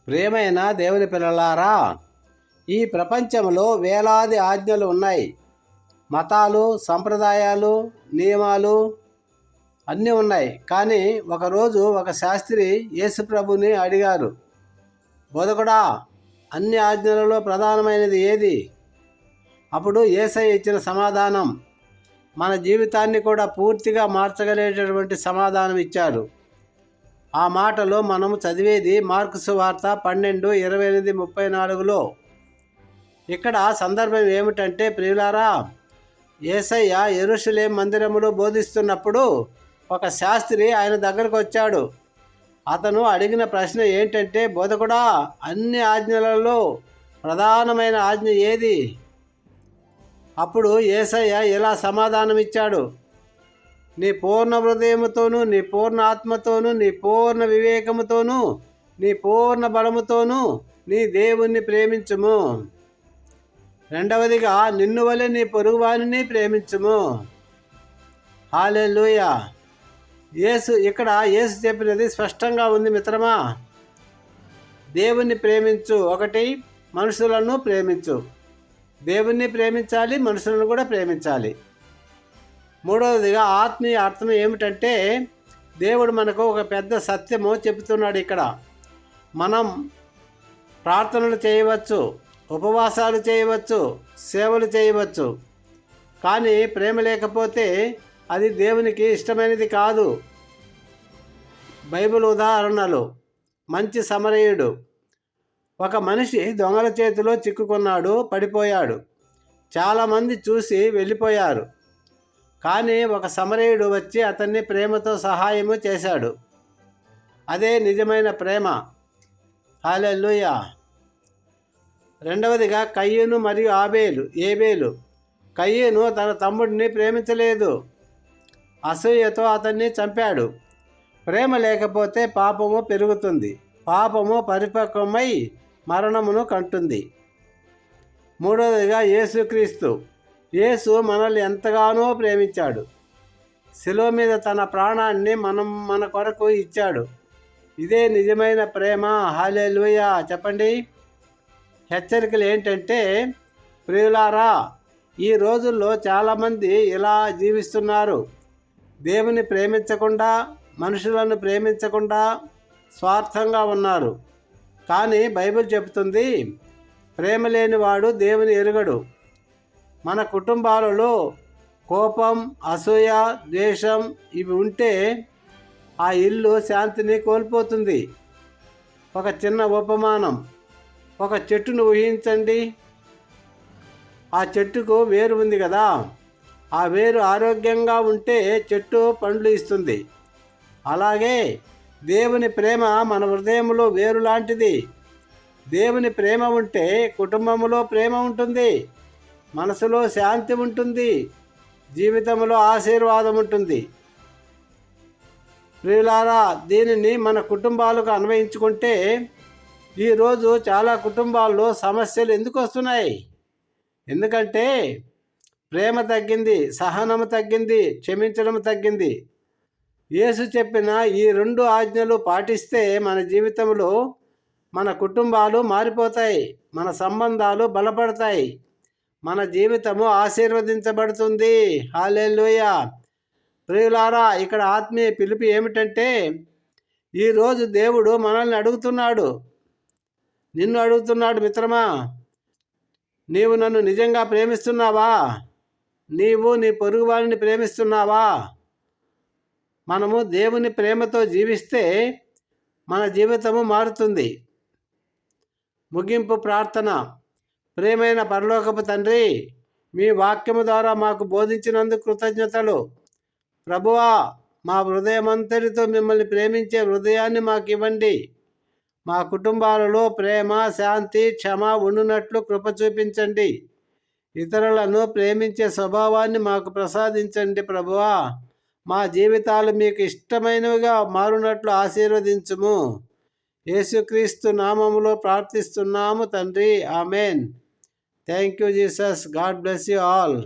ప్రియమైన దేవుని పిల్లలారా, ఈ ప్రపంచంలో వేలాది ఆజ్ఞలు ఉన్నాయి. మతాలు, సంప్రదాయాలు, నియమాలు అన్నీ ఉన్నాయి. కానీ ఒకరోజు ఒక శాస్త్రి యేసుప్రభుని అడిగారు, బోధకుడా, అన్ని ఆజ్ఞలలో ప్రధానమైనది ఏది? అప్పుడు యేసయ్య ఇచ్చిన సమాధానం మన జీవితాన్ని కూడా పూర్తిగా మార్చగలిగేటటువంటి సమాధానం ఇచ్చారు. ఆ మాటలో మనము చదివేది మార్కు సువార్త 12:28-34లో. ఇక్కడ సందర్భం ఏమిటంటే, ప్రియులారా, యేసయ్య యెరూషలేము మందిరములో బోధిస్తున్నప్పుడు ఒక శాస్త్రి ఆయన దగ్గరకు వచ్చాడు. అతను అడిగిన ప్రశ్న ఏంటంటే, బోధకుడా, అన్ని ఆజ్ఞలలో ప్రధానమైన ఆజ్ఞ ఏది? అప్పుడు యేసయ్య ఇలా సమాధానం ఇచ్చాడు, నీ పూర్ణ హృదయముతోనూ, నీ పూర్ణ ఆత్మతోనూ, నీ పూర్ణ వివేకముతోనూ, నీ పూర్ణ బలముతోనూ నీ దేవుణ్ణి ప్రేమించుము. రెండవదిగా, నిన్ను వలె నీ పొరుగువానిని ప్రేమించుము. హల్లెలూయా. ఇక్కడ యేసు చెప్పినది స్పష్టంగా ఉంది మిత్రమా. దేవుణ్ణి ప్రేమించు. ఒకటి, మనుషులను ప్రేమించు. దేవుణ్ణి ప్రేమించాలి, మనుషులను కూడా ప్రేమించాలి. మూడవదిగా, ఆత్మీయ అర్థం ఏమిటంటే, దేవుడు మనకు ఒక పెద్ద సత్యము చెబుతున్నాడు. ఇక్కడ మనం ప్రార్థనలు చేయవచ్చు, ఉపవాసాలు చేయవచ్చు, సేవలు చేయవచ్చు. కానీ ప్రేమ లేకపోతే అది దేవునికి ఇష్టమైనది కాదు. బైబిల్ ఉదాహరణలు. మంచి సమరయుడు. ఒక మనిషి దొంగల చేతిలో చిక్కుకున్నాడు, పడిపోయాడు. చాలామంది చూసి వెళ్ళిపోయారు. కానీ ఒక సమరయుడు వచ్చి అతన్ని ప్రేమతో సహాయము చేశాడు. అదే నిజమైన ప్రేమ. హల్లెలూయా. రెండవదిగా, కయ్యూను మరియు ఏబేలు. కయ్యూను తన తమ్ముడిని ప్రేమించలేదు. అసూయతో అతన్ని చంపాడు. ప్రేమ లేకపోతే పాపము పెరుగుతుంది. పాపము పరిపక్వమై మరణమును కంటుంది. మూడవదిగా, యేసుక్రీస్తు. యేసు మనల్ని ఎంతగానో ప్రేమించాడు. శిలువ మీద తన ప్రాణాన్ని మన కొరకు ఇచ్చాడు. ఇదే నిజమైన ప్రేమ. హల్లెలూయా. చెప్పండి. హెచ్చరికలు ఏంటంటే, ప్రియులారా, ఈ రోజుల్లో చాలామంది ఇలా జీవిస్తున్నారు. దేవుని ప్రేమించకుండా, మనుషులను ప్రేమించకుండా స్వార్థంగా ఉన్నారు. కానీ బైబిల్ చెబుతుంది, ప్రేమ లేనివాడు దేవుని ఎరుగడు. మన కుటుంబాలలో కోపం, అసూయ, ద్వేషం ఇవి ఉంటే ఆ ఇల్లు శాంతిని కోల్పోతుంది. ఒక చిన్న ఉపమానం. ఒక చెట్టును ఊహించండి. ఆ చెట్టుకు వేరు ఉంది కదా. ఆ వేరు ఆరోగ్యంగా ఉంటే చెట్టు పండ్లు ఇస్తుంది. అలాగే దేవుని ప్రేమ మన హృదయంలో వేరు లాంటిది. దేవుని ప్రేమ ఉంటే కుటుంబంలో ప్రేమ ఉంటుంది, మనసులో శాంతి ఉంటుంది, జీవితంలో ఆశీర్వాదం ఉంటుంది. ప్రియులారా, దీనిని మన కుటుంబాలకు అన్వయించుకుంటే, ఈరోజు చాలా కుటుంబాల్లో సమస్యలు ఎందుకు వస్తున్నాయి? ఎందుకంటే ప్రేమ తగ్గింది, సహనము తగ్గింది, క్షమించడం తగ్గింది. యేసు చెప్పిన ఈ 2 ఆజ్ఞలు పాటిస్తే మన జీవితంలో మన కుటుంబాలు మారిపోతాయి, మన సంబంధాలు బలపడతాయి, మన జీవితము ఆశీర్వదించబడుతుంది. హల్లెలూయా. ప్రియులారా, ఇక్కడ ఆత్మీయ పిలుపు ఏమిటంటే, ఈరోజు దేవుడు మనల్ని అడుగుతున్నాడు, నిన్ను అడుగుతున్నాడు. మిత్రమా, నీవు నన్ను నిజంగా ప్రేమిస్తున్నావా? నీవు నీ పొరుగువారిని ప్రేమిస్తున్నావా? మనము దేవుని ప్రేమతో జీవిస్తే మన జీవితము మారుతుంది. ముగింపు ప్రార్థన. ప్రేమైన పరలోకపు తండ్రి, మీ వాక్యము ద్వారా మాకు బోధించినందుకు కృతజ్ఞతలు. ప్రభువా, మా హృదయమంతటితో మిమ్మల్ని ప్రేమించే హృదయాన్ని మాకు ఇవ్వండి. మా కుటుంబాలలో ప్రేమ, శాంతి, క్షమ ఉండునట్లు కృప చూపించండి. ఇతరులను ప్రేమించే స్వభావాన్ని మాకు ప్రసాదించండి. ప్రభువా, మా జీవితాలు మీకు ఇష్టమైనవిగా మారునట్లు ఆశీర్వదించుము. యేసుక్రీస్తు నామములో ప్రార్థిస్తున్నాము తండ్రి. Amen. Thank you Jesus. God bless you all.